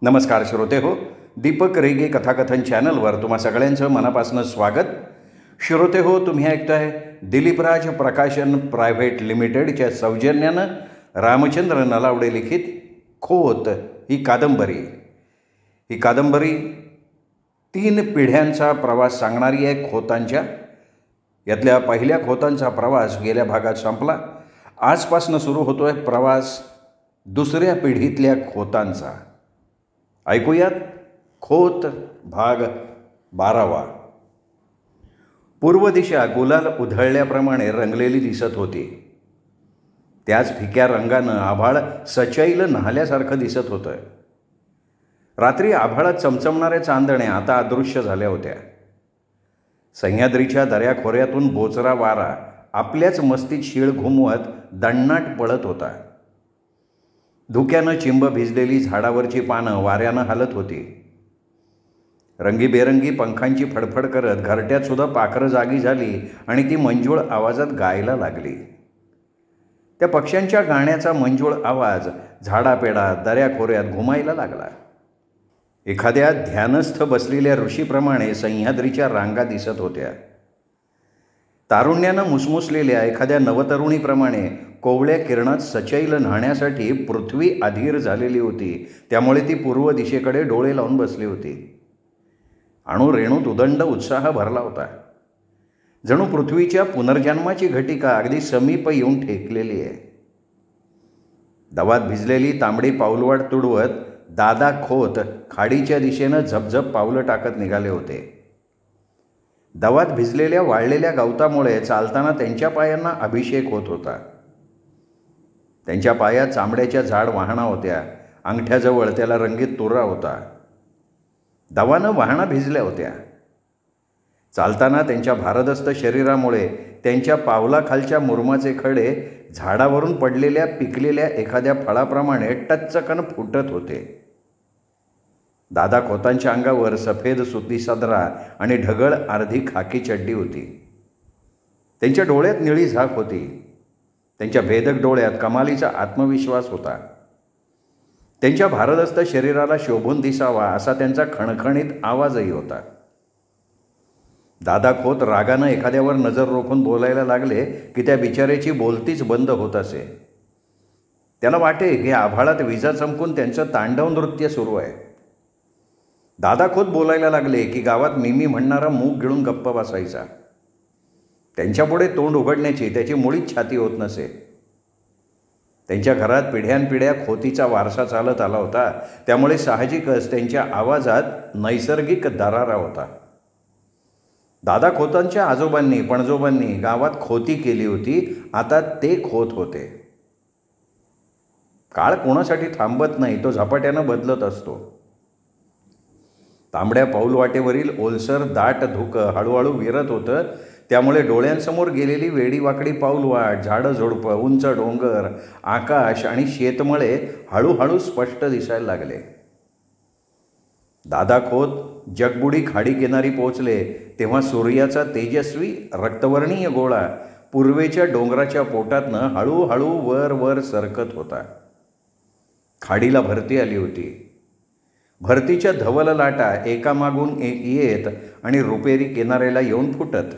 नमस्कार श्रोते हो, दीपक रेगे कथाकथन चॅनलवर तुम्हा सगळ्यांचं मनापासून स्वागत. श्रोते हो, तुम्ही ऐकताय दिलीपराज प्रकाशन प्रायव्हेट लिमिटेडच्या सौजन्यानं रामचंद्र नलावडे लिखित खोत ही कादंबरी 3 पिढ्यांचा प्रवास सांगणारी आहे. खोतांच्या यातल्या पहिल्या खोतांचा प्रवास गेल्या भागात संपला. आजपासून सुरू होतोय प्रवास दुसऱ्या पिढीतल्या खोतांचा. ऐकूयात खोत भाग 12. पूर्व दिशा गुलाल उधळल्याप्रमाणे रंगलेली दिसत होती. त्याच फिक्या रंगानं आभाळ सचैल न्हाल्यासारखं दिसत होतं. रात्री आभाळात चमचमणाऱ्या चांदण्या आता अदृश्य झाल्या होत्या. सह्याद्रीच्या दऱ्याखोऱ्यातून बोचरा वारा आपल्याच मस्तीत शीळ घुमवत दणनाट पळत होता. धुक्यानं चिंब भिजलेली झाडावरची पानं वाऱ्यानं हलत होती. रंगीबेरंगी पंखांची फडफड करत घरट्यात सुद्धा पाखरं जागी झाली आणि ती मंजूळ आवाजात गायला लागली. त्या पक्ष्यांच्या गाण्याचा मंजूळ आवाज झाडापेडा दऱ्याखोऱ्यात घुमायला लागला. एखाद्या ध्यानस्थ बसलेल्या ऋषीप्रमाणे सह्याद्रीच्या रांगा दिसत होत्या. तारुण्यानं मुसमुसलेल्या एखाद्या नवतरुणीप्रमाणे कोवळ्या किरणात सचैल न्हाण्यासाठी पृथ्वी अधीर झालेली होती. त्यामुळे ती पूर्व दिशेकडे डोळे लावून बसली होती. अणुरेणूत उदंड उत्साह भरला होता. जणू पृथ्वीच्या पुनर्जन्माची घटिका अगदी समीप येऊन ठेकलेली आहे. दवात भिजलेली तांबडी पाऊलवाट तुडवत दादा खोत खाडीच्या दिशेनं झपझप पावलं टाकत निघाले होते. दवात भिजलेल्या वाळलेल्या गवतामुळे चालताना त्यांच्या पायांना अभिषेक होत होता. त्यांच्या पायात चांबड्याच्या जाड वाहणा होत्या. अंगठ्याजवळ त्याला रंगीत तुरा होता. दवानं वाहणा भिजल्या होत्या. चालताना त्यांच्या भारदस्त शरीरामुळे त्यांच्या पावलाखालच्या मुरमाचे खडे झाडावरून पडलेल्या पिकलेल्या एखाद्या फळाप्रमाणे टच्चकन फुटत होते. दादा खोतांच्या अंगावर सफेद सुती सदरा आणि ढगळ अर्धी खाकी चड्डी होती. त्यांच्या डोळ्यात निळी झाक होती. त्यांच्या भेदक डोळ्यात कमालीचा आत्मविश्वास होता. त्यांच्या भारदस्त शरीराला शोभून दिसावा असा त्यांचा खणखणीत आवाजही होता. दादा खोत रागानं एखाद्यावर नजर रोखून बोलायला लागले की त्या बिचाऱ्याची बोलतीच बंद होत असे. त्याला वाटे की आभाळात विजा चमकून त्यांचं तांडव नृत्य सुरू आहे. दादा खोत बोलायला लागले की गावात मिमी म्हणणारा मूग गिळून गप्प बसायचा. त्यांच्यापुढे तोंड उघडण्याची त्याची मुळीच छाती होत नसे. त्यांच्या घरात पिढ्यानपिढ्या खोतीचा वारसा चालत आला होता. त्यामुळे साहजिकच त्यांच्या आवाजात नैसर्गिक दरारा होता. दादा खोतांच्या आजोबांनी पणजोबांनी गावात खोती केली होती. आता ते खोत होते. काळ कोणासाठी थांबत नाही, तो झपाट्यानं बदलत असतो. तांबड्या पाऊलवाटेवरील ओलसर दाट धुकं हळूहळू विरत होतं. त्यामुळे डोळ्यांसमोर गेलेली वेडीवाकडी पाऊलवाट, झाडं झुडपं, उंच डोंगर, आकाश आणि शेतमळे हळूहळू स्पष्ट दिसायला लागले. दादा खोत जगबुडी खाडी किनारी पोचले तेव्हा सूर्याचा तेजस्वी रक्तवर्णीय गोळा पूर्वेच्या डोंगराच्या पोटातनं हळूहळू वर वर सरकत होता. खाडीला भरती आली होती. भरतीच्या धवल लाटा एकामागून एक येत आणि रुपेरी किनाऱ्याला येऊन फुटत.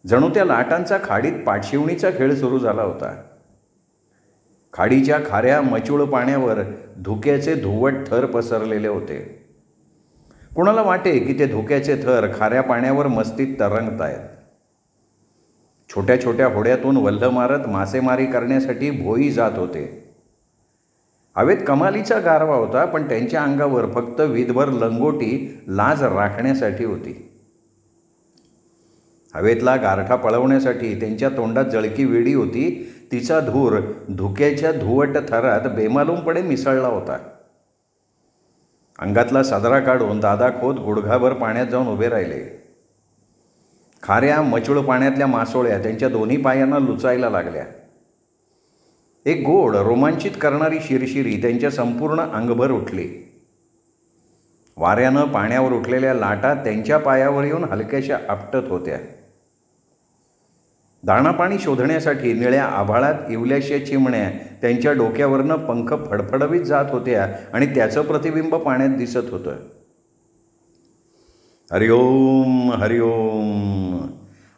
जणू त्या लाटांचा खाडीत पाठशिवणीचा खेळ सुरू झाला होता. खाडीच्या खाऱ्या मचूळ पाण्यावर धुक्याचे धुवट थर पसरलेले होते. कुणाला वाटे की ते धुक्याचे थर खाऱ्या पाण्यावर मस्तीत तरंगतायत. छोट्या छोट्या होड्यातून वल्ह मारत मासेमारी करण्यासाठी भोई जात होते. हवेत कमालीचा गारवा होता, पण त्यांच्या अंगावर फक्त वीजभर लंगोटी लाज राखण्यासाठी होती. हवेतला गारठा पळवण्यासाठी त्यांच्या तोंडात जळकी वेडी होती. तिचा धूर धुक्याच्या धुवट थरात बेमालूमपणे मिसळला होता. अंगातला सदरा काढून दादा खोत गुडघाभर पाण्यात जाऊन उभे राहिले. खाऱ्या मचूळ पाण्यातल्या मासोळ्या त्यांच्या दोन्ही पायांना लुचायला लागल्या. एक गोड रोमांचित करणारी शिरशिरी त्यांच्या संपूर्ण अंगभर उठली. वाऱ्यानं पाण्यावर उठलेल्या लाटा त्यांच्या पायावर येऊन हलक्याशा आपटत होत्या. दाणापाणी शोधण्यासाठी निळ्या आभाळात इवल्याशा चिमण्या त्यांच्या डोक्यावरनं पंख फडफडवीत जात होत्या आणि त्याचं प्रतिबिंब पाण्यात दिसत होतं. हरिओम हरिओम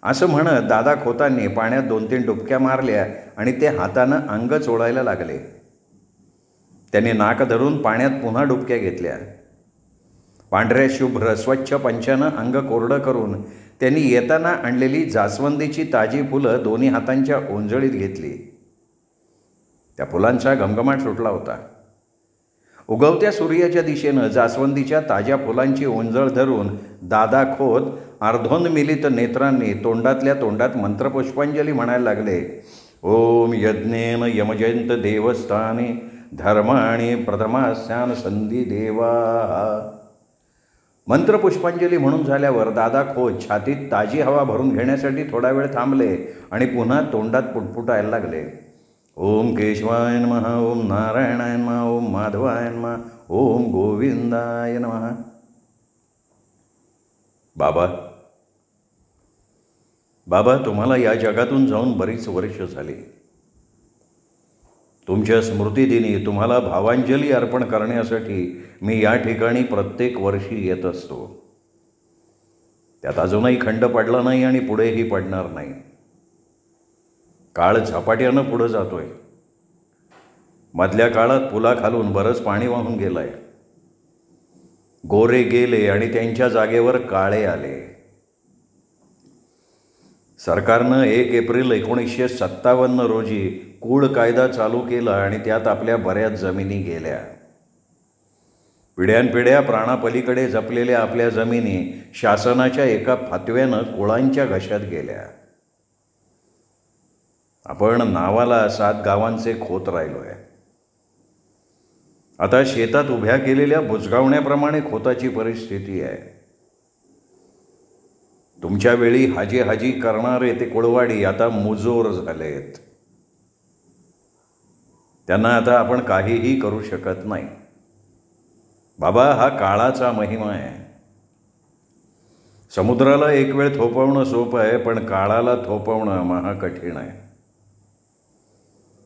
असं म्हणत दादा खोतांनी पाण्यात 2-3 डुबक्या मारल्या आणि ते हातानं अंग चोळायला लागले. त्यांनी नाक धरून पाण्यात पुन्हा डुबक्या घेतल्या. पांढऱ्या शुभ्र स्वच्छ पंचानं अंग कोरडं करून त्यांनी येताना आणलेली जास्वंदीची ताजी फुलं दोन्ही हातांच्या ओंजळीत घेतली. त्या फुलांचा घमघमाट सुटला होता. उगवत्या सूर्याच्या दिशेनं जास्वंदीच्या ताज्या फुलांची ओंजळ धरून दादा खोत अर्धोन्मिलित नेत्रांनी तोंडातल्या तोंडात मंत्रपुष्पांजली म्हणायला लागले. ओम यज्ञेन यमजयंत देवस्थाने धर्माणी प्रथमास्यान संधी देवा. मंत्रपुष्पांजली म्हणून झाल्यावर दादा खोत छातीत ताजी हवा भरून घेण्यासाठी थोडा वेळ थांबले आणि पुन्हा तोंडात पुटपुटायला लागले. ओम केशवाय नमः, ओम नारायणाय नमः, ओम माधवाय नमः, ओम गोविंदाय नमः. बाबा तुम्हाला या जगातून जाऊन बरीच वर्ष झाली. तुमच्या स्मृतिदिनी तुम्हाला भावांजली अर्पण करण्यासाठी मी या ठिकाणी प्रत्येक वर्षी येत असतो. त्यात अजूनही खंड पडला नाही आणि पुढेही पडणार नाही. काळ झपाट्यानं पुढं जातोय. मधल्या काळात पुलाखालून बरंच पाणी वाहून गेलंय. गोरे गेले आणि त्यांच्या जागेवर काळे आले. सरकारनं 1 एप्रिल 1957 रोजी कूळ कायदा चालू केला आणि त्यात आपल्या बऱ्याच जमिनी गेल्या. पिढ्यानपिढ्या प्राणापलीकडे जपलेल्या आपल्या जमिनी शासनाच्या एका फतव्यानं कुळांच्या घशात गेल्या. आपण नावाला 7 गावांचे खोत राहिलोय. आता शेतात उभ्या केलेल्या बुजगावण्याप्रमाणे खोताची परिस्थिती आहे. तुमच्या वेळी हाजी हाजी करणारे ते कुळवाडी आता मुजोर झालेत. त्यांना आता आपण काहीही करू शकत नाही. बाबा हा काळाचा महिमा आहे. समुद्राला एक वेळ थोपवणं सोपं आहे, पण काळाला थोपवणं महाकठीण आहे.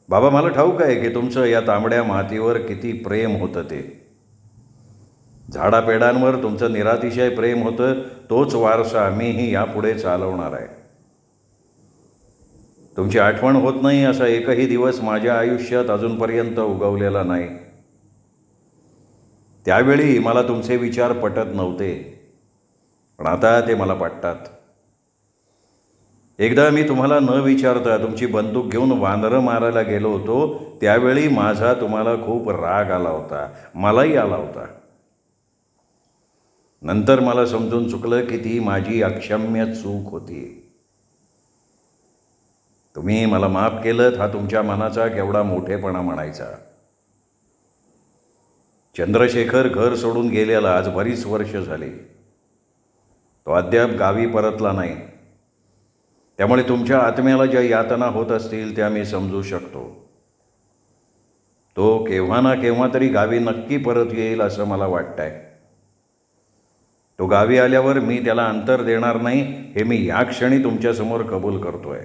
बाबा मला ठाऊक आहे की तुमचं या तांबड्या मातीवर किती प्रेम होतं. ते झाडापेडांवर तुमचं निरातिशय प्रेम होतं. तोच वारसा मीही यापुढे चालवणार आहे. तुमची आठवण होत नाही असा एकही दिवस माझ्या आयुष्यात अजूनपर्यंत उगवलेला नाही. त्यावेळी मला तुमचे विचार पटत नव्हते, पण आता ते मला पटतात. एकदा मी तुम्हाला न विचारता तुमची बंदूक घेऊन वानरं मारायला गेलो होतो. त्यावेळी माझा तुम्हाला खूप राग आला होता. मलाही आला होता. नंतर मला समजून चुकलं की ती माझी अक्षम्य चूक होती. तुम्ही मला माफ केलं हा तुमच्या मनाचा केवढा मोठेपणा म्हणायचा. चंद्रशेखर घर सोडून गेलेला आज बरीच वर्ष झाली. तो अद्याप गावी परतला नाही. त्यामुळे तुमच्या आत्म्याला ज्या यातना होत असतील त्या मी समजू शकतो. तो केव्हा ना केव्हा तरी गावी नक्की परत येईल असं मला वाटतंय. तो गावी आल्यावर मी त्याला अंतर देणार नाही हे मी या क्षणी तुमच्यासमोर कबूल करतोय.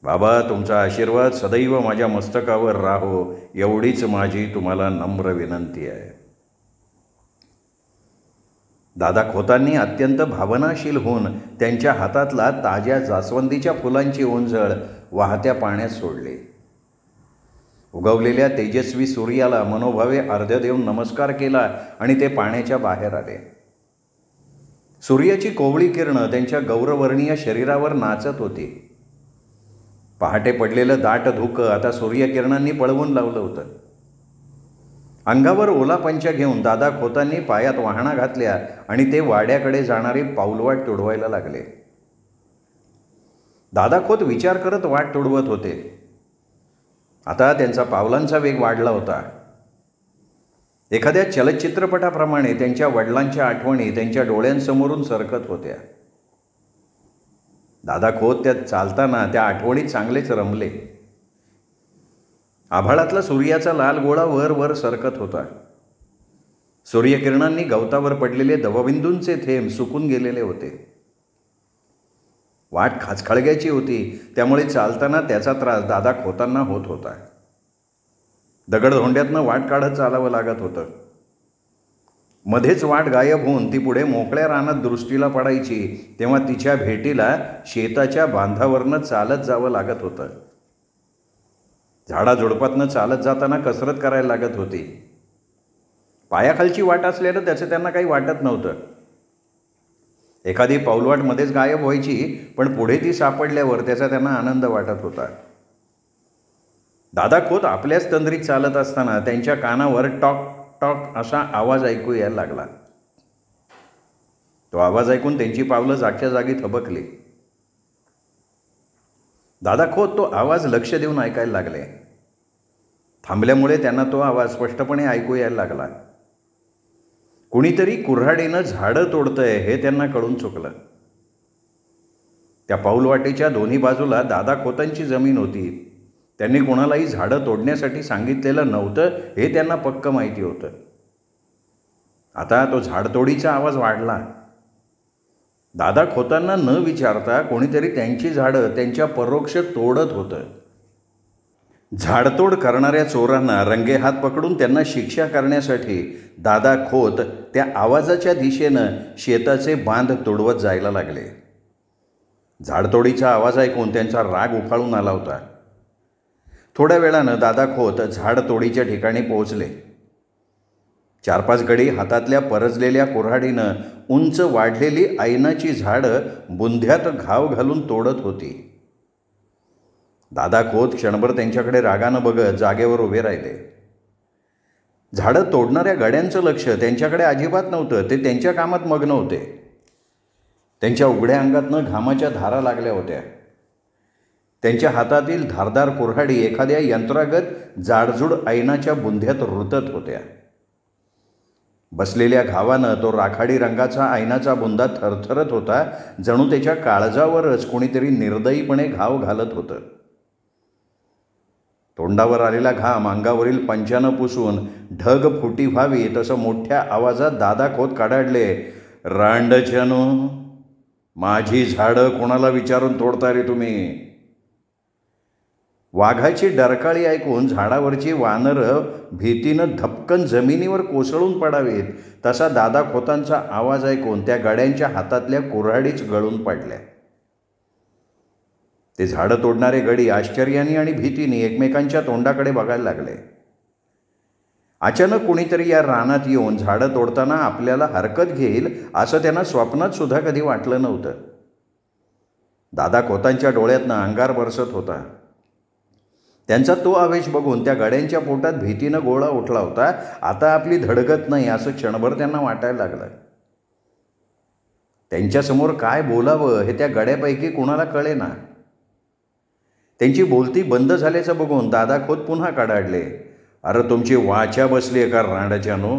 बाबा तुमचा आशीर्वाद सदैव माझ्या मस्तकावर राहो एवढीच माझी तुम्हाला नम्र विनंती आहे. दादा खोतांनी अत्यंत भावनाशील होऊन त्यांच्या हातातला ताज्या जास्वंदीच्या फुलांची ओंजळ वाहत्या पाण्यात सोडली. उगवलेल्या तेजस्वी सूर्याला मनोभावे अर्ध्य देऊन नमस्कार केला आणि ते पाण्याच्या बाहेर आले. सूर्याची कोवळी किरणं त्यांच्या गौरवर्णीय शरीरावर नाचत होती. पहाटे पडलेलं दाट धुकं आता सूर्यकिरणांनी पळवून लावलं होतं. अंगावर ओला पंचा घेऊन दादा खोतांनी पायात वाहणा घातल्या आणि ते वाड्याकडे जाणारी पाऊलवाट तुडवायला लागले. दादा खोत विचार करत वाट तुडवत होते. आता त्यांचा पावलांचा वेग वाढला होता. एखाद्या चलचित्रपटाप्रमाणे त्यांच्या वडिलांच्या आठवणी त्यांच्या डोळ्यांसमोरून सरकत होत्या. दादा खोत त्यात चालताना त्या आठवणीत चांगलेच रमले. आभाळातला सूर्याचा लाल गोळा वर वर सरकत होता. सूर्यकिरणांनी गवतावर पडलेले दवबिंदूंचे थेंब सुकून गेलेले होते. वाट खाचखळग्याची होती, त्यामुळे चालताना त्याचा त्रास दादा खोतांना होत होता. दगडधोंड्यातनं वाट काढत चालावं लागत होतं. मध्येच वाट गायब होऊन ती पुढे मोकळ्या रानात दृष्टीला पडायची, तेव्हा तिच्या भेटीला शेताच्या बांधावरनं चालत जावं लागत होतं. झाडाझुडपातनं चालत जाताना कसरत करायला लागत होती. पायाखालची वाट असल्यानं त्याचं त्यांना काही वाटत नव्हतं. एखादी पाऊलवाट मध्येच गायब व्हायची, पण पुढे ती सापडल्यावर त्याचा त्यांना आनंद वाटत होता. दादा खोत आपल्याच तंद्रीत चालत असताना त्यांच्या कानावर टॉक टॉक असा आवाज ऐकू यायला लागला. तो आवाज ऐकून त्यांची पावलं जागच्या जागी थबकली. दादा खोत तो आवाज लक्ष देऊन ऐकायला लागले. थांबल्यामुळे त्यांना तो आवाज स्पष्टपणे ऐकू यायला लागला. कुणीतरी कुऱ्हाडीनं झाडं तोडतंय हे त्यांना कळून चुकलं. त्या पाऊलवाटेच्या दोन्ही बाजूला दादा खोतांची जमीन होती. त्यांनी कोणालाही झाडं तोडण्यासाठी सांगितलेलं नव्हतं हे त्यांना पक्क माहिती होतं. आता तो झाडतोडीचा आवाज वाढला. दादा खोतांना न विचारता कोणीतरी त्यांची झाडं त्यांच्या परोक्ष तोडत होतं. झाडतोड करणाऱ्या चोरांना रंगेहात पकडून त्यांना शिक्षा करण्यासाठी दादा खोत त्या आवाजाच्या दिशेनं शेताचे बांध तोडवत जायला लागले. झाडतोडीचा आवाज ऐकून त्यांचा राग उफाळून आला होता. थोड्या वेळानं दादा खोत झाडतोडीच्या ठिकाणी पोहोचले. 4-5 गडी हातातल्या परजलेल्या कुऱ्हाडीनं उंच वाढलेली ऐनाची झाडं बुंध्यात घाव घालून तोडत होती. दादा खोत क्षणभर त्यांच्याकडे रागानं बघत जागेवर उभे राहिले. झाडं तोडणाऱ्या गड्यांचं लक्ष त्यांच्याकडे अजिबात नव्हतं. ते त्यांच्या कामात मग्न होते. त्यांच्या उघड्या अंगातनं घामाच्या धारा लागल्या होत्या. त्यांच्या हातातील धारदार कुऱ्हाडी एखाद्या यंत्रागत जाडजूड ऐनाच्या बुंध्यात रुतत होत्या. बसलेल्या घावानं तो राखाडी रंगाचा ऐनाचा बुंदा थरथरत होता, जणू त्याच्या काळजावरच कोणीतरी निर्दयीपणे घाव घालत होतं. तोंडावर आलेला घाम अंगावरील पंचानं पुसून ढग फुटी व्हावी तसं मोठ्या आवाजात दादा खोत काढाडले, रांडच्यानो, माझी झाडं कोणाला विचारून तोडता रे तुम्ही? वाघाची डरकाळी ऐकून झाडावरची वानरं भीतीनं धपकन जमिनीवर कोसळून पडावीत तसा दादा खोतांचा आवाज ऐकून त्या गड्यांच्या हातातल्या कुऱ्हाडीच गळून पडल्या. ते झाडं तोडणारे गडी आश्चर्याने आणि भीतीने एकमेकांच्या तोंडाकडे बघायला लागले. अचानक कुणीतरी या रानात येऊन झाडं तोडताना आपल्याला हरकत घेईल असं त्यांना स्वप्नात सुद्धा कधी वाटलं नव्हतं. दादा खोतांच्या डोळ्यातनं अंगार बरसत होता. त्यांचा तो आवेश बघून त्या गड्यांच्या पोटात भीतीनं गोळा उठला होता. आता आपली धडगत नाही असं क्षणभर त्यांना वाटायला लागलं. त्यांच्यासमोर काय बोलावं हे त्या गड्यापैकी कुणाला कळेना. त्यांची बोलती बंद झाल्याचं बघून दादा खोत पुन्हा कडाडले, अरे तुमची वाचा बसली आहे का रांडाच्यानो?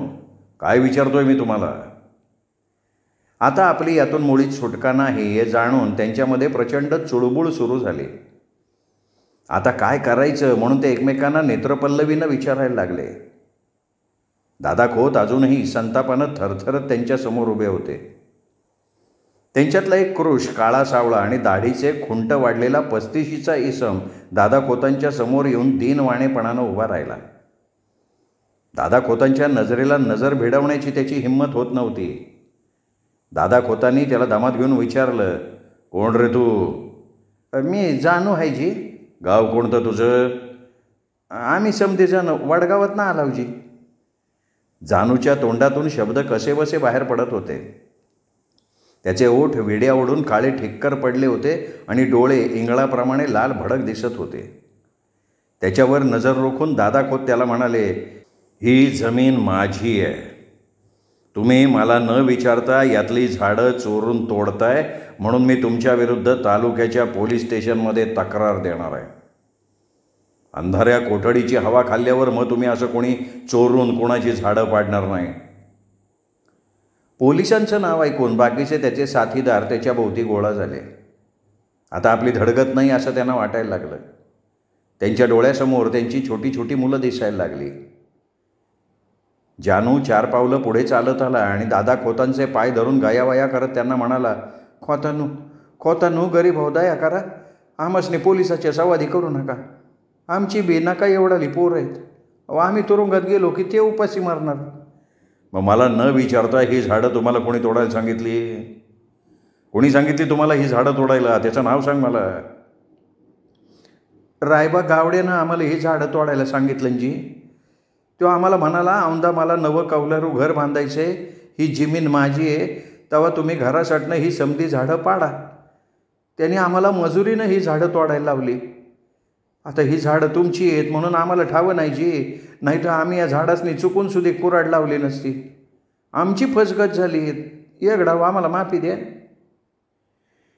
काय विचारतोय मी तुम्हाला? आता आपली यातून मुळीच सुटका नाही हे जाणून त्यांच्यामध्ये प्रचंड चुळबुळ सुरू झाली. आता काय करायचं म्हणून ते एकमेकांना नेत्रपल्लवीनं विचारायला लागले. दादा खोत अजूनही संतापानं थरथरत त्यांच्यासमोर उभे होते. त्यांच्यातला एक क्रुश काळा सावळा आणि दाढीचे खुंट वाढलेला 35चा इसम दादा खोतांच्या समोर येऊन दीनवाणेपणानं उभा राहिला. दादा खोतांच्या नजरेला नजर भिडवण्याची त्याची हिंमत होत नव्हती. दादा खोतांनी त्याला दमात घेऊन विचारलं, कोण रे तू? मी जानू आहे जी. गाव कोणतं तुझं? आम्ही समधेजण वडगावात आलावजी. जानूच्या तोंडातून शब्द कसेबसे बाहेर पडत होते. त्याचे ओठ विड्या ओढून काळे ठिक्कर पडले होते आणि डोळे इंगळाप्रमाणे लाल भडक दिसत होते. त्याच्यावर नजर रोखून दादा खोत त्याला म्हणाले, ही जमीन माझी आहे. तुम्ही मला न विचारता यातली झाडं चोरून तोडताय म्हणून मी तुमच्या विरुद्ध तालुक्याच्या पोलीस स्टेशनमध्ये तक्रार देणार आहे. अंधाऱ्या कोठडीची हवा खाल्ल्यावर मग तुम्ही असं कोणी चोरून कोणाची झाडं पाडणार नाही. पोलिसांचं नाव ऐकून बाकीचे त्याचे साथीदार त्याच्या भोवती गोळा झाले. आता आपली धडगत नाही असं त्यांना वाटायला लागलं. त्यांच्या डोळ्यासमोर त्यांची छोटी छोटी मुलं दिसायला लागली. जानू 4 पावलं पुढे चालत आला आणि दादा खोतांचे पाय धरून गायावाया करत त्यांना म्हणाला, खोतांनो गरीब हो दया करा, आमसने पोलिसाच्या सवादी करू नका. आमची बी नका एवढाली पोर आहेत. अहो आम्ही तुरुंगात गेलो की ते उपाशी मारणार. मग मला न विचारता ही झाडं तुम्हाला कोणी तोडायला सांगितली? कोणी सांगितली तुम्हाला ही झाडं तोडायला? त्याचं नाव सांग मला. रायबा गावडेनं आम्हाला ही झाडं तोडायला सांगितलं जी. तो आम्हाला म्हणाला, औंदा मला नवं कौलारू घर बांधायचे, ही जमीन माझी आहे, तेव्हा तुम्ही घरासाठनं ही समधी झाडं पाडा. त्यांनी आम्हाला मजुरीनं ही झाडं तोडायला लावली. आता ही झाडं तुमची आहेत म्हणून आम्हाला ठावं नाही जी, नाही तर आम्ही या झाडासनी चुकून सुद्धा कुऱ्हाड लावली नसती. आमची फसगत झाली, एक डाव आम्हाला माफी द्या.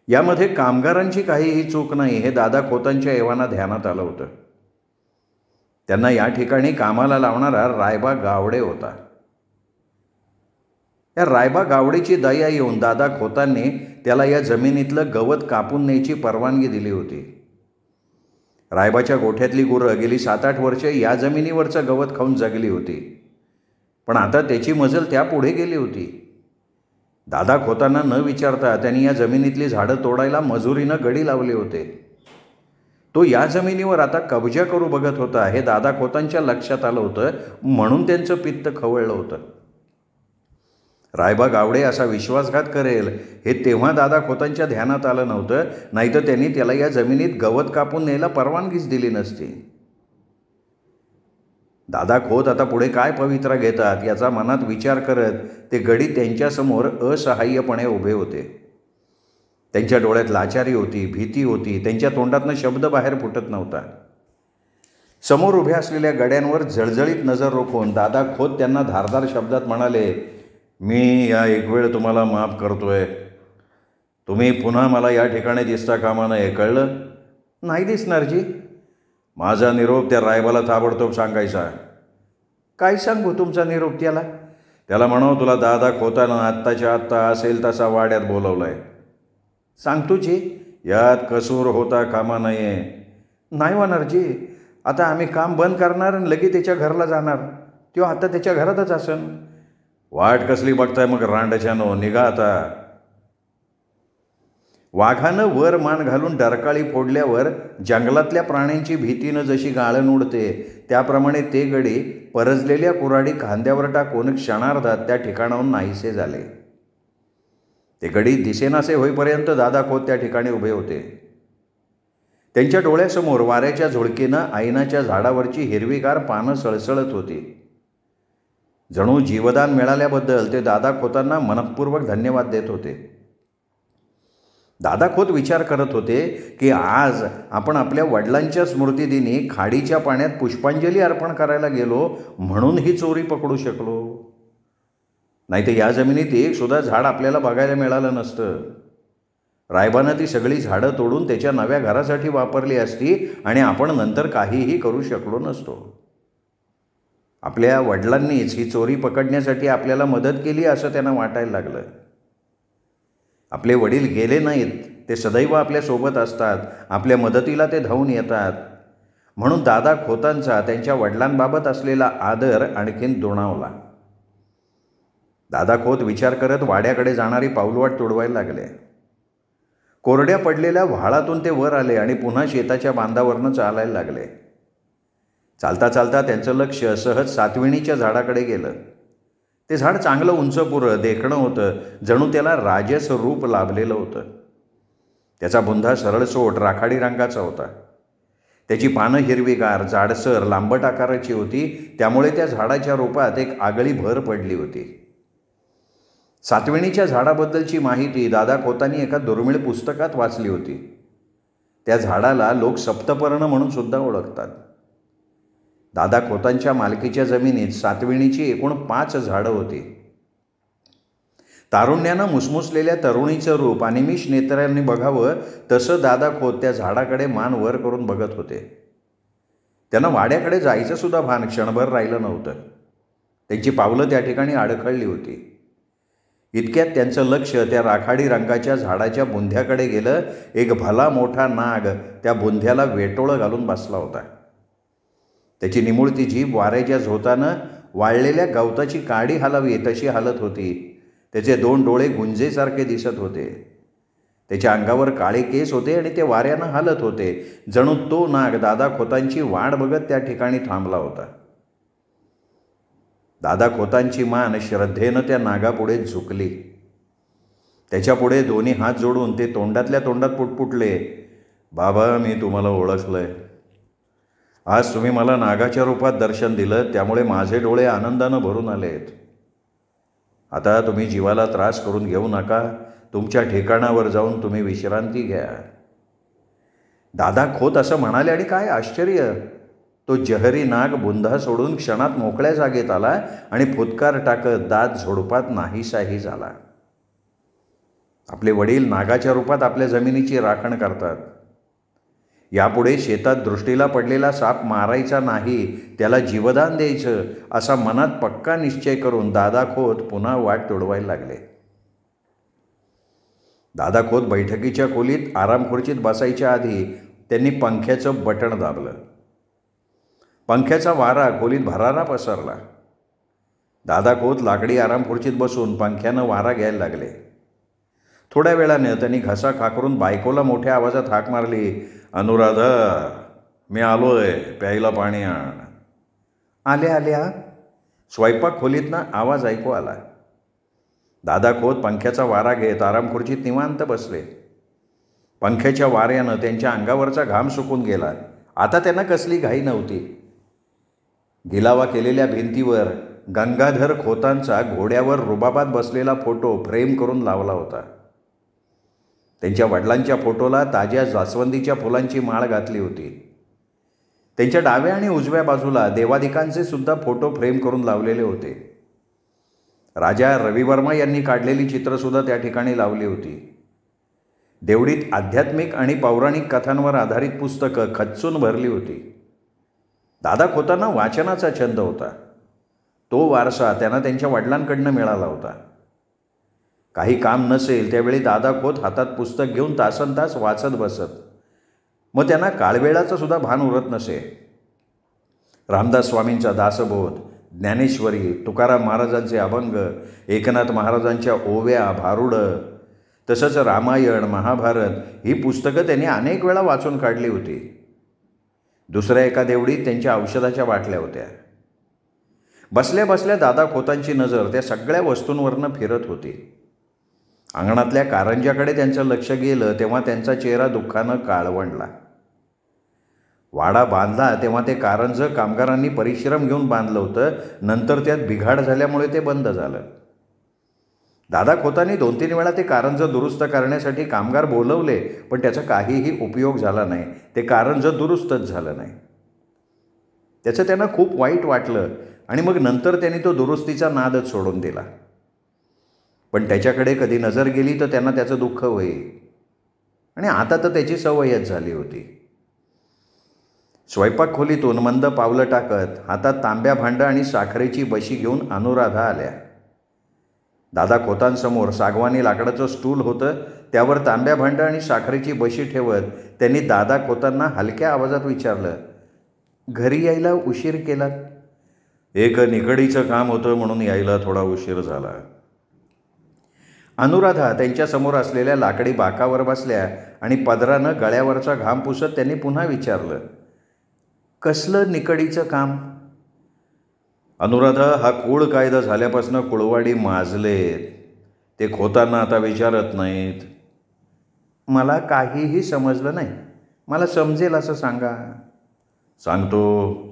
यामध्ये कामगारांची काहीही चूक नाही हे दादा खोतांच्या एवाना ध्यानात आलं होतं. त्यांना या ठिकाणी कामाला लावणारा रायबा गावडे होता. या रायबा गावडेची दया येऊन दादा खोतांनी त्याला या जमिनीतलं गवत कापून न्यायची परवानगी दिली होती. रायबाच्या गोठ्यातली गुरं गेली 7-8 वर्षे या जमिनीवरचं गवत खाऊन जगली होती, पण आता त्याची मजल त्यापुढे गेली होती. दादा खोतांना न विचारता त्यांनी या जमिनीतली झाडं तोडायला मजुरीनं गडी लावले होते. तो या जमिनीवर आता कब्जा करू बघत होता हे दादा खोतांच्या लक्षात आलं होतं, म्हणून त्यांचं पित्त खवळलं होतं. रायबा गावडे असा विश्वासघात करेल हे तेव्हा दादा खोतांच्या ध्यानात आलं नव्हतं, नाहीतर त्यांनी त्याला या जमिनीत गवत कापून न्यायला परवानगीच दिली नसती. दादा खोत आता पुढे काय पवित्रा घेतात याचा मनात विचार करत ते गडी त्यांच्यासमोर असहाय्यपणे उभे होते. त्यांच्या डोळ्यात लाचारी होती, भीती होती, त्यांच्या तोंडातनं शब्द बाहेर फुटत नव्हता. समोर उभ्या असलेल्या गड्यांवर जळजळीत नजर रोखून दादा खोत त्यांना धारदार शब्दात म्हणाले, मी या एक वेळ तुम्हाला माफ करतोय. तुम्ही पुन्हा मला या ठिकाणी दिसता कामा नये, कळलं? नाही दिसणार जी. माझा निरोप त्या रायबाला ताबडतोब सांगायचा. काय सांगू तुमचा निरोप त्याला? त्याला म्हणावं तुला दादा खोतानं आत्ताच्या आत्ता असेल तसा वाड्यात बोलवलं आहे. सांगतो जी. यात कसूर होता कामा नये. नाही होणार जी. आता आम्ही काम बंद करणार आणि लगेच त्याच्या घराला जाणार. तो आता त्याच्या घरातच असन. वाट कसली बघताय मग रांडच्यानो, निघा आता. वाघानं वर मान घालून डरकाळी फोडल्यावर जंगलातल्या प्राण्यांची भीतीनं जशी गाळण उडते त्याप्रमाणे ते गडी परजलेल्या कुऱ्हाडी खांद्यावर टाकून क्षणार्धात त्या ठिकाणाहून नाहीसे झाले. ते गडी दिसेनासे होईपर्यंत दादा खोत त्या ठिकाणी उभे होते. त्यांच्या डोळ्यासमोर वाऱ्याच्या झुळकीनं ऐनाच्या झाडावरची हिरवीगार पानं सळसळत होती. जणू जीवदान मिळाल्याबद्दल ते दादा खोतांना मनःपूर्वक धन्यवाद देत होते. दादा खोत विचार करत होते की आज आपण आपल्या वडिलांच्या स्मृतिदिनी खाडीच्या पाण्यात पुष्पांजली अर्पण करायला गेलो म्हणून ही चोरी पकडू शकलो. नाही तर या जमिनीत एक सुद्धा झाड आपल्याला बघायला मिळालं नसतं. रायबानं ती सगळी झाडं तोडून त्याच्या नव्या घरासाठी वापरली असती आणि आपण नंतर काहीही करू शकलो नसतो. आपल्या वडिलांनीच ही चोरी पकडण्यासाठी आपल्याला मदत केली असं त्यांना वाटायला लागलं. आपले वडील गेले नाहीत, ते सदैव आपल्यासोबत असतात, आपल्या मदतीला ते धावून येतात. म्हणून दादा खोतांचा त्यांच्या वडिलांबाबत असलेला आदर आणखीन दुणावला. दादा खोत विचार करत वाड्याकडे जाणारी पाऊलवाट तुडवायला लागले. कोरड्या पडलेल्या व्हाळातून ते वर आले आणि पुन्हा शेताच्या बांधावरनं चालायला लागले. चालता चालता त्यांचं लक्ष सहज सातविणीच्या झाडाकडे गेलं. ते झाड चांगलं उंचपुरं देखणं होतं, जणू त्याला राजस रूप लाभलेलं होतं. त्याचा बुंधा सरळसोट राखाडी रंगाचा होता. त्याची पानं हिरवीगार, जाडसर, लांबट आकाराची होती, त्यामुळे त्या झाडाच्या रूपात एक आगळी भर पडली होती. सातविणीच्या झाडाबद्दलची माहिती दादा खोतांनी एका दुर्मिळ पुस्तकात वाचली होती. त्या झाडाला लोक सप्तपर्ण म्हणून सुद्धा ओळखतात. दादा खोतांच्या मालकीच्या जमिनीत सातविणीची एकूण 5 झाडं होती. तारुण्यानं मुसमुसलेल्या तरुणीचं रूप अनिमिष नेत्रांनी बघावं तसं दादा खोत त्या झाडाकडे मान वर करून बघत होते. त्यांना वाड्याकडे जायचं सुद्धा भान क्षणभर राहिलं नव्हतं. त्यांची पावलं त्या ठिकाणी अडखळली होती. इतक्यात त्यांचं लक्ष त्या राखाडी रंगाच्या झाडाच्या बुंध्याकडे गेलं. एक भला मोठा नाग त्या बुंध्याला वेटोळं घालून बसला होता. त्याची निमुळती जीभ वाऱ्याच्या झोतानं वाळलेल्या गवताची काडी हलावी तशी हालत होती. त्याचे 2 डोळे गुंजेसारखे दिसत होते. त्याच्या अंगावर काळे केस होते आणि ते वाऱ्यानं हालत होते. जणू तो नाग दादा खोतांची वाट बघत त्या ठिकाणी थांबला होता. दादा खोतांची मान श्रद्धेनं त्या नागापुढे झुकली. त्याच्यापुढे दोन्ही हात जोडून ते तोंडातल्या तोंडात पुटपुटले, बाबा, मी तुम्हाला ओळखलंय. आज तुम्ही मला नागाच्या रूपात दर्शन दिलं, त्यामुळे माझे डोळे आनंदानं भरून आलेत. आता तुम्ही जीवाला त्रास करून घेऊ नका. तुमच्या ठिकाणावर जाऊन तुम्ही विश्रांती घ्या. दादा खोत असं म्हणाले आणि काय आश्चर्य, तो जहरी नाग बुंधा सोडून क्षणात मोकळ्या जागेत आला आणि फुटकार टाकत दात झोडपात नाहीसाही झाला. आपले वडील नागाच्या रूपात आपल्या जमिनीची राखण करतात. यापुढे शेतात दृष्टीला पडलेला साप मारायचा नाही, त्याला जीवदान द्यायचं असा मनात पक्का निश्चय करून दादा खोत पुन्हा वाट तोडवायला लागले. दादा खोत बैठकीच्या खोलीत आरामखुर्चीत बसायच्या आधी त्यांनी पंख्याचं बटण दाबलं. पंख्याचा वारा खोलीत भरारा पसरला. दादा खोत लाकडी आरामखुर्चीत बसून पंख्यानं वारा घ्यायला लागले. थोड्या वेळाने त्यांनी घसा खाकरून बायकोला मोठ्या आवाजात हाक मारली, अनुराधा, मी आलोय, प्यायला पाणी आण. आल्या स्वयंपाक खोलीतनं आवाज ऐकू आला. दादा खोत पंख्याचा वारा घेत आरामखुर्चीत निवांत बसले. पंख्याच्या वाऱ्यानं त्यांच्या अंगावरचा घाम सुकून गेला. आता त्यांना कसली घाई नव्हती. गिलावा केलेल्या भिंतीवर गंगाधर खोतांचा घोड्यावर रुबाबात बसलेला फोटो फ्रेम करून लावला होता. त्यांच्या वडिलांच्या फोटोला ताज्या जास्वंदीच्या फुलांची माळ घातली होती. त्यांच्या डाव्या आणि उजव्या बाजूला देवादिकांचे सुद्धा फोटो फ्रेम करून लावलेले होते. राजा रविवर्मा यांनी काढलेली चित्रसुद्धा त्या ठिकाणी लावली होती. देवडीत आध्यात्मिक आणि पौराणिक कथांवर आधारित पुस्तकं खच्चून भरली होती. दादा खोतांना वाचनाचा छंद होता. तो वारसा त्यांना त्यांच्या वडिलांकडनं मिळाला होता. काही काम नसेल त्यावेळी दादा खोत हातात पुस्तक घेऊन तासनतास वाचत बसत. मग त्यांना काळवेळाचं सुद्धा भान उरत नसे. रामदास स्वामींचा दासबोध, ज्ञानेश्वरी, तुकाराम महाराजांचे अभंग, एकनाथ महाराजांच्या ओव्या, भारुडं, तसंच रामायण, महाभारत ही पुस्तकं त्यांनी अनेक वेळा वाचून काढली होती. दुसऱ्या एका देवडीत त्यांच्या औषधाच्या बाटल्या होत्या. बसल्या बसल्या दादा खोतांची नजर त्या सगळ्या वस्तूंवरनं फिरत होती. अंगणातल्या कारंज्याकडे त्यांचं लक्ष गेलं तेव्हा त्यांचा चेहरा दुःखानं काळवंडला. वाडा बांधला तेव्हा ते कारंजं कामगारांनी परिश्रम घेऊन बांधलं होतं. नंतर त्यात बिघाड झाल्यामुळे ते बंद झालं. दादा खोतांनी 2-3 वेळा ते कारंजं दुरुस्त करण्यासाठी कामगार बोलवले, पण त्याचा काहीही उपयोग झाला नाही. ते कारंजं दुरुस्तच झालं नाही. त्याचं त्यांना खूप वाईट वाटलं आणि मग नंतर त्यांनी तो दुरुस्तीचा नादच सोडून दिला. पण त्याच्याकडे कधी नजर गेली तर त्यांना त्याचं दुःख होई आणि आता तर त्याची सवयच झाली होती. स्वयंपाक खोलीतून मंद पावलं टाकत हातात तांब्या भांडं आणि साखरेची बशी घेऊन अनुराधा आल्या. दादा खोतांसमोर सागवानी लाकडाचं स्टूल होतं. त्यावर तांब्या भांडं आणि साखरेची बशी ठेवत त्यांनी दादा खोतांना हलक्या आवाजात विचारलं, घरी यायला उशीर केलात? एक निकडीचं काम होतं म्हणून यायला थोडा उशीर झाला. अनुराधा त्यांच्यासमोर असलेल्या लाकडी बाकावर बसल्या आणि पदरानं गळ्यावरचा घाम पुसत त्यांनी पुन्हा विचारलं, कसलं निकडीचं काम? अनुराधा, हा कूळ कायदा झाल्यापासून कुळवाडी माजलेत. ते खोतांना आता विचारत नाहीत. मला काहीही समजलं नाही. मला समजेल असं सांगा. सांगतो.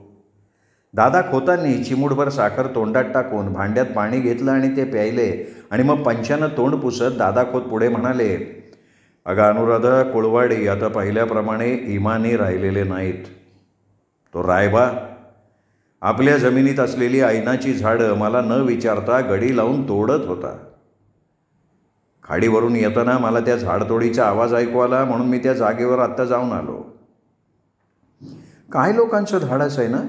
दादा खोतांनी चिमूटभर साखर तोंडात टाकून भांड्यात पाणी घेतलं आणि ते प्यायले आणि मग पंचानं तोंड पुसत दादा खोत पुढे म्हणाले, अगं अनुराधा, कुळवाडी आता पहिल्याप्रमाणे इमानी राहिलेले नाहीत. तो रायबा आपल्या जमिनीत असलेली ऐनाची झाडं मला न विचारता गडी लावून तोडत होता. खाडीवरून येताना मला त्या झाडतोडीचा आवाज ऐकू आला म्हणून मी त्या जागेवर आत्ता जाऊन आलो. काय लोकांचं धाडस आहे ना.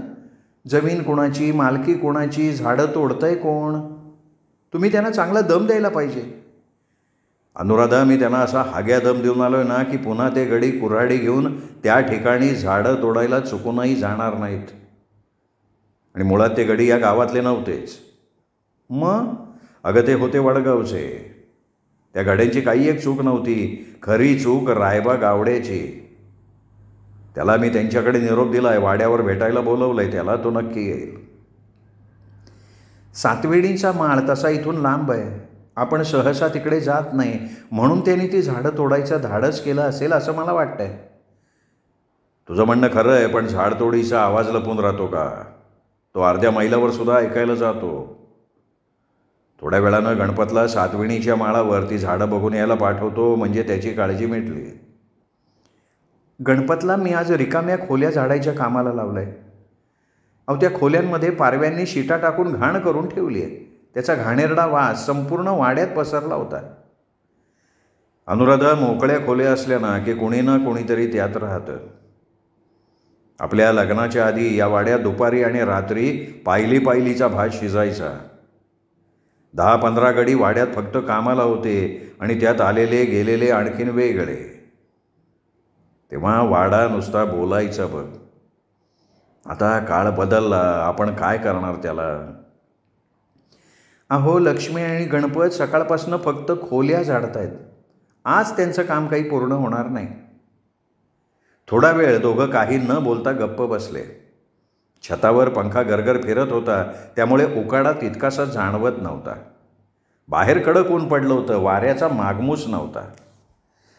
जमीन कोणाची, मालकी कोणाची, झाडं तोडतंय कोण? तुम्ही त्यांना चांगला दम द्यायला पाहिजे. अनुराधा, मी त्यांना असा हाग्या दम देऊन आलोय ना की पुन्हा ते गडी कुऱ्हाडी घेऊन त्या ठिकाणी झाडं तोडायला चुकूनही जाणार नाहीत. आणि मुळात ते गडी या गावातले नव्हतेच. मग? अगं, ते होते वडगावचे. त्या गाड्यांची काही एक चूक नव्हती. खरी चूक रायबा गावड्याची. त्याला मी त्यांच्याकडे निरोप दिलाय, वाड्यावर भेटायला बोलवलंय त्याला, तो नक्की येईल. सातवेडींचा माळ तसा इथून लांब आहे. आपण सहसा तिकडे जात नाही, म्हणून त्यांनी ती झाडं तोडायचं धाडस केलं असेल असं मला वाटतंय. तुझं म्हणणं खरं आहे, पण झाडतोडीचा आवाज लपून राहतो का? तो अर्ध्या मैलावर सुद्धा ऐकायला जातो. थोड्या वेळानं गणपतला सातवेणीच्या माळावर ती झाडं बघून यायला पाठवतो, म्हणजे त्याची काळजी मिटली. गणपतला मी आज रिकाम्या खोल्या झाडायच्या कामाला लावलंय. अहो, त्या खोल्यांमध्ये पारव्यांनी शिटा टाकून घाण करून ठेवली आहे. त्याचा घाणेरडा वास संपूर्ण वाड्यात पसरला होता. अनुराधा, मोकळ्या खोल्या असल्या ना की कोणी ना कोणीतरी त्यात राहतं. आपल्या लग्नाच्या आधी या वाड्यात दुपारी आणि रात्री पायलीचा भात शिजायचा. 10-15 गडी वाड्यात फक्त कामाला होते आणि त्यात आलेले गेलेले आणखीन वेगळे. तेव्हा वाडा नुसता बोलायचा बघ. आता काळ बदलला, आपण काय करणार त्याला? अहो, लक्ष्मी आणि गणपत सकाळपासून फक्त खोल्या झाडतायत. आज त्यांचं काम काही पूर्ण होणार नाही. थोडा वेळ दोघं काही न बोलता गप्प बसले. छतावर पंखा गरगर फिरत होता, त्यामुळे उकाडा तितकासा जाणवत नव्हता. बाहेर कडक ऊन पडलं होतं, वाऱ्याचा मागमूस नव्हता.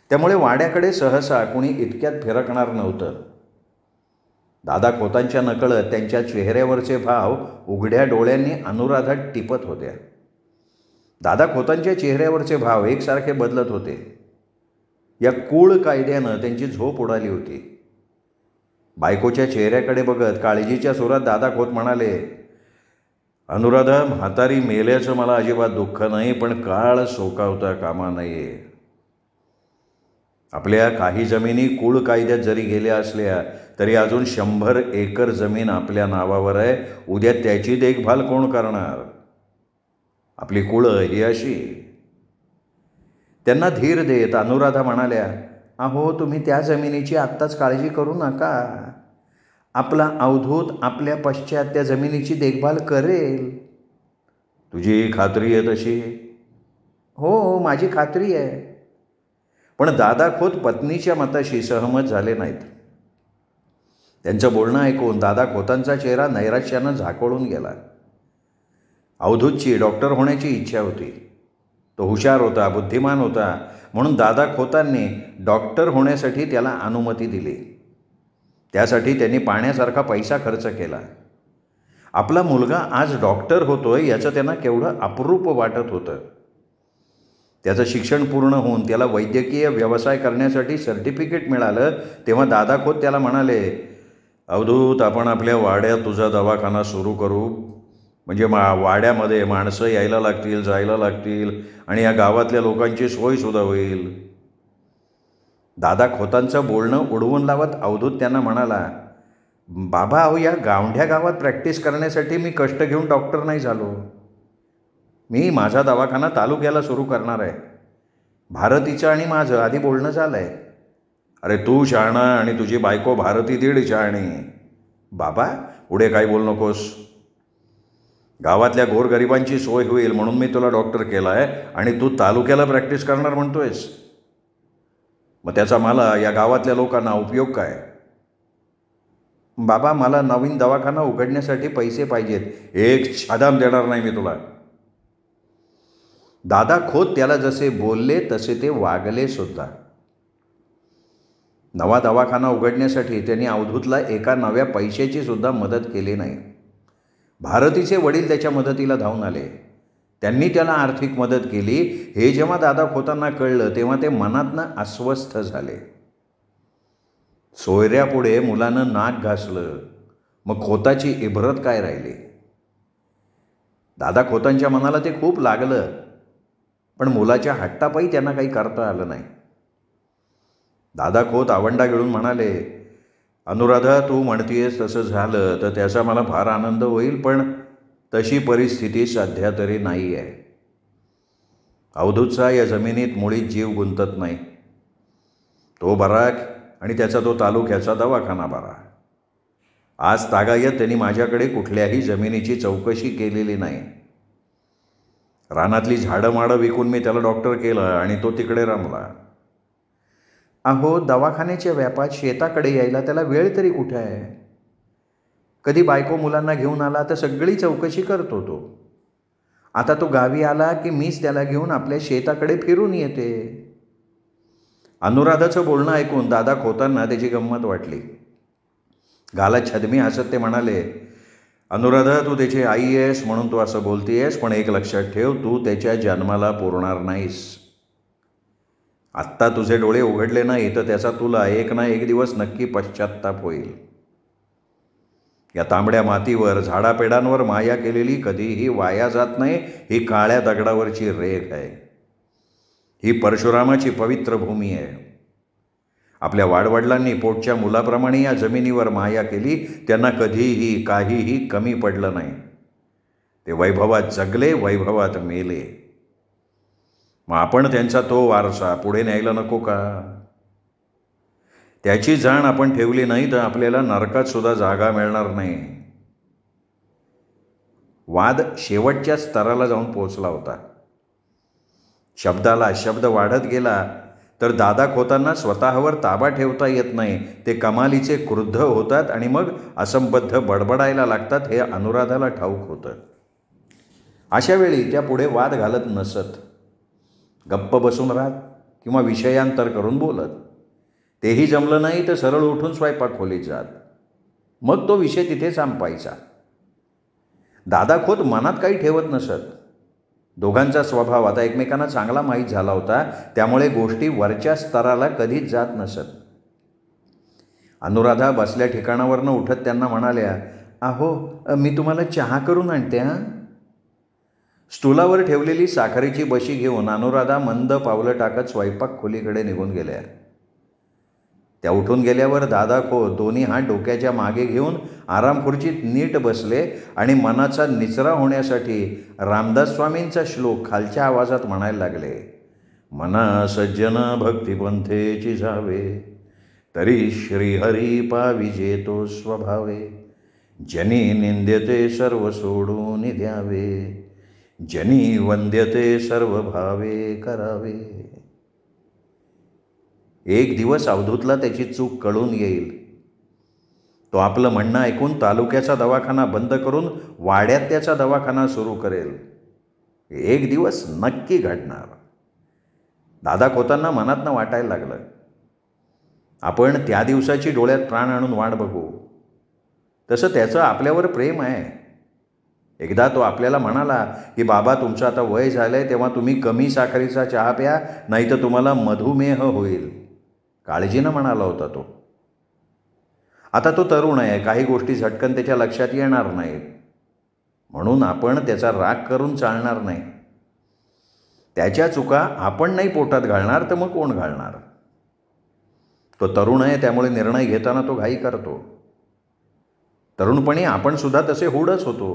त्यामुळे वाड्याकडे सहसा कुणी इतक्यात फिरकणार नव्हतं. दादा खोतांच्या नकळत त्यांच्या चेहऱ्यावरचे भाव उघड्या डोळ्यांनी अनुराधात टिपत होत्या. दादा खोतांच्या चेहऱ्यावरचे भाव एकसारखे बदलत होते. या कूळ कायद्यानं त्यांची झोप उडाली होती. बायकोच्या चेहऱ्याकडे बघत काळजीच्या सुरात दादा खोत म्हणाले, अनुराधा, म्हातारी मेल्याचं मला अजिबात दुःख नाही, पण काळ सोकावता कामा नये. आपल्या काही जमिनी कुळ कायद्यात जरी गेल्या असल्या तरी अजून 100 एकर जमीन आपल्या नावावर आहे. उद्या त्याची देखभाल कोण करणार? आपली कुळं ही अशी. त्यांना धीर देत अनुराधा म्हणाल्या, अहो, तुम्ही त्या जमिनीची आत्ताच काळजी करू नका. आपला अवधूत आपल्या पश्चात त्या जमिनीची देखभाल करेल. तुझी खात्री आहे तशी? हो, माझी खात्री आहे. पण दादा खोत पत्नीच्या मताशी सहमत झाले नाहीत. त्यांचं बोलणं ऐकून दादा खोतांचा चेहरा नैराश्यानं झाकोळून गेला. अवधूतची डॉक्टर होण्याची इच्छा होती. तो हुशार होता, बुद्धिमान होता, म्हणून दादा खोतांनी डॉक्टर होण्यासाठी त्याला अनुमती दिली. त्यासाठी त्यांनी पाण्यासारखा पैसा खर्च केला. आपला मुलगा आज डॉक्टर होतोय याचं त्यांना केवढं अपरूप वाटत होतं. त्याचं शिक्षण पूर्ण होऊन त्याला वैद्यकीय व्यवसाय करण्यासाठी सर्टिफिकेट मिळालं तेव्हा दादा खोत त्याला म्हणाले, अवधूत, आपण आपल्या वाड्यात तुझा दवाखाना सुरू करू. म्हणजे वाड्यामध्ये माणसं यायला लागतील, जायला लागतील आणि या गावातल्या लोकांची सोयसुद्धा होईल. दादा खोतांचं बोलणं उडवून लावत अवधूत त्यांना म्हणाला, बाबा, अहो, या गावंढ्या गावात प्रॅक्टिस करण्यासाठी मी कष्ट घेऊन डॉक्टर नाही झालो. मी माझा दवाखाना तालुक्याला सुरू करणार आहे. भारतीचं आणि माझं आधी बोलणं झालं आहे. अरे, तू शहाणा आणि तुझी बायको भारती दीड शहाणी. बाबा, पुढे काही बोल नकोस. गावातल्या गोरगरिबांची सोय होईल म्हणून मी तुला डॉक्टर केला आहे आणि तू तालुक्याला प्रॅक्टिस करणार म्हणतोयस. मग त्याचा मला या गावातल्या लोकांना उपयोग काय? बाबा, मला नवीन दवाखाना उघडण्यासाठी पैसे पाहिजेत. एक छादाम देणार नाही मी तुला. दादा खोत त्याला जसे बोलले तसे ते वागले सुद्धा. नवा दवाखाना उघडण्यासाठी त्यांनी अवधूतला एका नव्या पैशाची सुद्धा मदत केली नाही. भारतीचे वडील त्याच्या मदतीला धावून आले. त्यांनी त्याला आर्थिक मदत केली. हे जेव्हा दादा खोतांना कळलं तेव्हा ते मनातनं अस्वस्थ झाले. सोयऱ्यापुढे मुलानं नाक घासलं, मग खोताची इब्रत काय राहिली? दादा खोतांच्या मनाला ते खूप लागलं, पण मुलाच्या हट्टापायी त्यांना काही करता आलं नाही. दादा खोत आवंडा गिळून म्हणाले, अनुराधा, तू म्हणतीयस तसं झालं तर त्याचा मला फार आनंद होईल, पण तशी परिस्थिती सध्या तरी नाही आहे. अवधूतचा या जमिनीत मुळीच जीव गुंतत नाही. तो बरा आणि त्याचा तो तालुक्याचा दवाखाना बरा. आज तागायत त्यांनी माझ्याकडे कुठल्याही जमिनीची चौकशी केलेली नाही. रानातली झाडं माडं विकून मी त्याला डॉक्टर केलं आणि तो तिकडे रमला. अहो, दवाखान्याच्या व्यापात शेताकडे यायला त्याला वेळ तरी कुठे आहे? कधी बायको मुलांना घेऊन आला तर सगळी चौकशी करतो तो. आता तो गावी आला की मीच त्याला घेऊन आपल्या शेताकडे फिरून येते. अनुराधाचं बोलणं ऐकून दादा खोतांना त्याची गंमत वाटली. गालात छदमी हसत ते म्हणाले, अनुराधा, तू त्याची आई आहेस म्हणून तू असं बोलतीयस, पण एक लक्षात ठेव, तू त्याच्या जन्माला पुरणार नाहीस. आत्ता तुझे डोळे उघडले नाही तर त्याचा तुला एक ना एक दिवस नक्की पश्चात्ताप होईल. या तांबड्या मातीवर झाडापेडांवर माया केलेली कधीही वाया जात नाही. ही काळ्या दगडावरची रेख आहे. ही परशुरामाची पवित्र भूमी आहे. आपल्या वाडवडिलांनी पोटच्या मुलाप्रमाणे या जमिनीवर माया केली. त्यांना कधीही काहीही कमी पडलं नाही. ते वैभवात जगले, वैभवात मेले. मग आपण त्यांचा तो वारसा पुढे न्यायला नको का? त्याची जाण आपण ठेवली नाही तर आपल्याला नरकात सुद्धा जागा मिळणार नाही. वाद शेवटच्या स्तराला जाऊन पोहोचला होता. शब्दाला शब्द वाढत गेला तर दादा खोतांना स्वतःवर ताबा ठेवता येत नाही. ते कमालीचे क्रुद्ध होतात आणि मग असंबद्ध बडबडायला लागतात. हे अनुराधाला ठाऊक होतं. अशा वेळी त्या पुढे वाद घालत नसत. गप्प बसून राहत किंवा विषयांतर करून बोलत. तेही जमलं नाही तर सरळ उठून स्वयंपाक खोलीत जात. मग तो विषय तिथे संपायचा. दादा खोत मनात काही ठेवत नसत. दोघांचा स्वभाव आता एकमेकांना चांगला माहीत झाला होता. त्यामुळे गोष्टी वरच्या स्तराला कधीच जात नसत. अनुराधा बसल्या ठिकाणावरनं उठत त्यांना म्हणाल्या, अहो, मी तुम्हाला चहा करून आणते. स्टुलावर ठेवलेली साखरेची बशी घेऊन अनुराधा मंद पावलं टाकत स्वयंपाक खोलीकडे निघून गेल्या. त्या उठून गेल्यावर दादा खोत दोन्ही हात डोक्याच्या मागे घेऊन आराम खुर्चीत नीट बसले आणि मनाचा निचरा होण्यासाठी रामदास स्वामींचा श्लोक खालच्या आवाजात म्हणायला लागले. मना सज्जन भक्तिपंथेची जावे, तरी श्रीहरी पाविजे तो स्वभावे. जनी निंद्यते सर्व सोडून द्यावे, जनी वंद्यते सर्व भावे करावे. एक दिवस अवधूतला त्याची चूक कळून येईल. तो आपलं म्हणणं ऐकून तालुक्याचा दवाखाना बंद करून वाड्यात त्याचा दवाखाना सुरू करेल. एक दिवस नक्की घडणार. दादा खोतांना मनातनं वाटायला लागलं, आपण त्या दिवसाची डोळ्यात प्राण आणून वाट बघू. तसं त्याचं आपल्यावर प्रेम आहे. एकदा तो आपल्याला म्हणाला की बाबा, तुमचं आता वय झालं आहे, तेव्हा तुम्ही कमी साखरेचा चहा प्या, नाही तर तुम्हाला मधुमेह होईल. काळजीनं म्हणाला होता तो. आता तो तरुण आहे. काही गोष्टी झटकन त्याच्या लक्षात येणार नाहीत. म्हणून आपण त्याचा राग करून चालणार नाही. त्याच्या चुका आपण नाही पोटात घालणार तर मग कोण घालणार? तो तरुण आहे, त्यामुळे निर्णय घेताना तो घाई करतो. तरुणपणी आपण सुद्धा तसे हुडच होतो.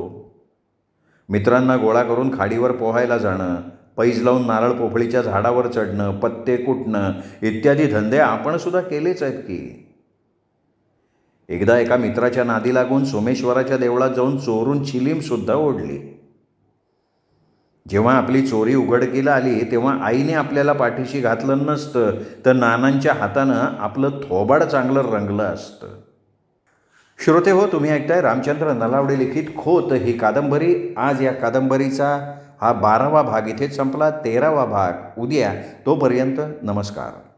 मित्रांना गोळा करून खाडीवर पोहायला जाणं, पैज लावून नारळ पोफळीच्या झाडावर चढणं, पत्ते कुटणं इत्यादी धंदे आपण सुद्धा केलेच आहेत की. एकदा एका मित्राच्या नादी लागून सोमेश्वराच्या देवळात जाऊन चोरून चिलीम सुद्धा ओढली. जेव्हा आपली चोरी उघडकीला आली तेव्हा आईने आपल्याला पाठीशी घातलं नसतं तर नानांच्या हातानं आपलं थोबाड चांगलं रंगलं असतं. श्रोते हो, तुम्ही ऐकताय रामचंद्र नलावडे लिखित खोत ही कादंबरी. आज या कादंबरीचा हा 12वा भाग इथेच संपला. 13वा भाग उद्या. तोपर्यंत नमस्कार.